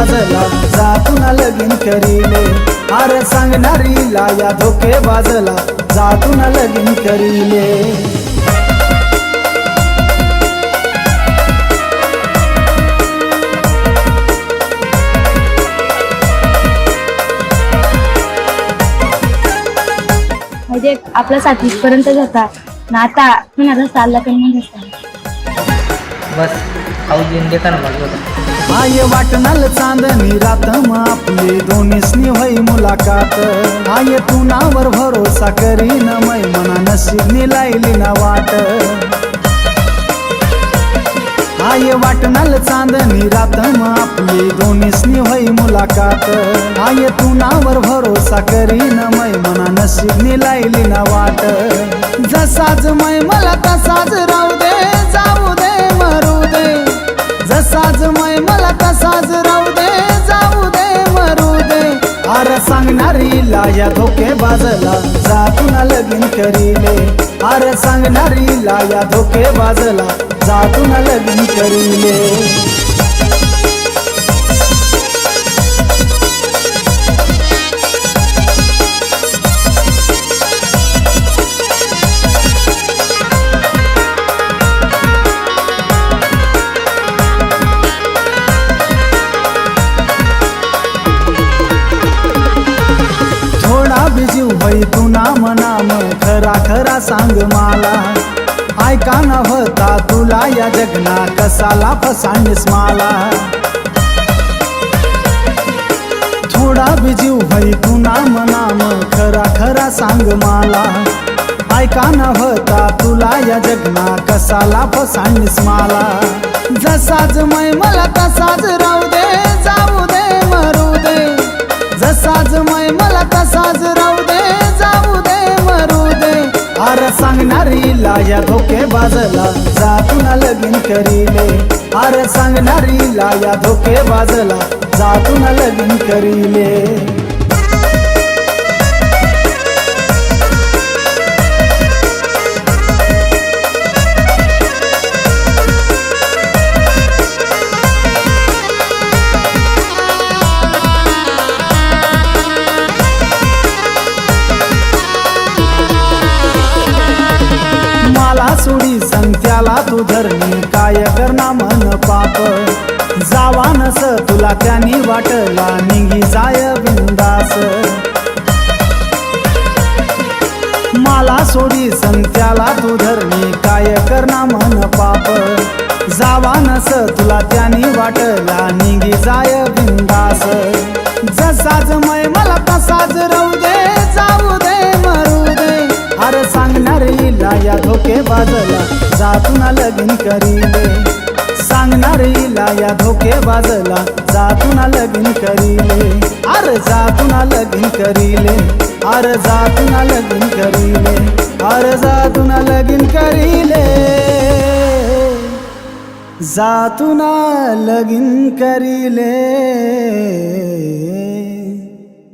बाजला जातून लगीन करीले अरे सांगणारीला या धोके बाजला जातून लगीन करीले म्हणजे आपला 7वी पर्यंत होता ना आता कुणाला चालला पण नाही बस आऊजीन देखा ना मला आये वाटनाल चांदणी रात मग आपली दोन्हीसनी होई मुलाकात आये तू नावर भरोसा करीन मै मना नशीबनी लायली ना वाट आये वाटनाल चांदणी रात मग आपली दोन्हीसनी होई मुलाकात आये तू नावर भरोसा करीन मै मना नशीबनी लायली ना वाट जसाच मै मला तसाच राहू दे जाऊ दे मरू दे जसाच मै मला तसाच राहू दे जाऊ दे मरू दे अरे सांगणारीला या धोके बाजला जातून लगीन करीले अरे सांगणारीला या धोके बाजला जातून लगीन करीले जीव भाई तू नाम नाम खरा खरा सांग मला ऐका न होता तुला या जगना कसाला फसांडीस मला थोडा भी जीव भाई तू नाम नाम खरा खरा सांग मला ऐका न होता तुला या जगना कसाला फसांडीस मला जसाच मै मला तसाच राहू दे जाऊ दे मरू दे जसाच मै मला तसाच राहू दे जाऊ दे मरू दे अरे सांगणारीला या धोके बाजला जातून लगीन करीले अरे सांगणारीला या धोके बाजला जातून लगीन करीले मला सोडी संत्याला तू धरणी काय करना मन पाप जावा नस तुला त्यांनी वाटला निघी जाय बिंदास मला सोडी संत्याला तू धरणी काय करना मन पाप जावा नस तुला त्यांनी वाटला निघी जाय बिंदास जसाच मै मला तसाच राहू दे जाऊ दे मरू दे अरे सांगणारीला या धोके बाजला जातून लगीन करीले सांगणारीला या धोके बाजला जातून लगीन करीले अरे जातून लगीन करीले अरे जातून लगीन करीले अरे जातून लगीन करीले जातून लगीन करीले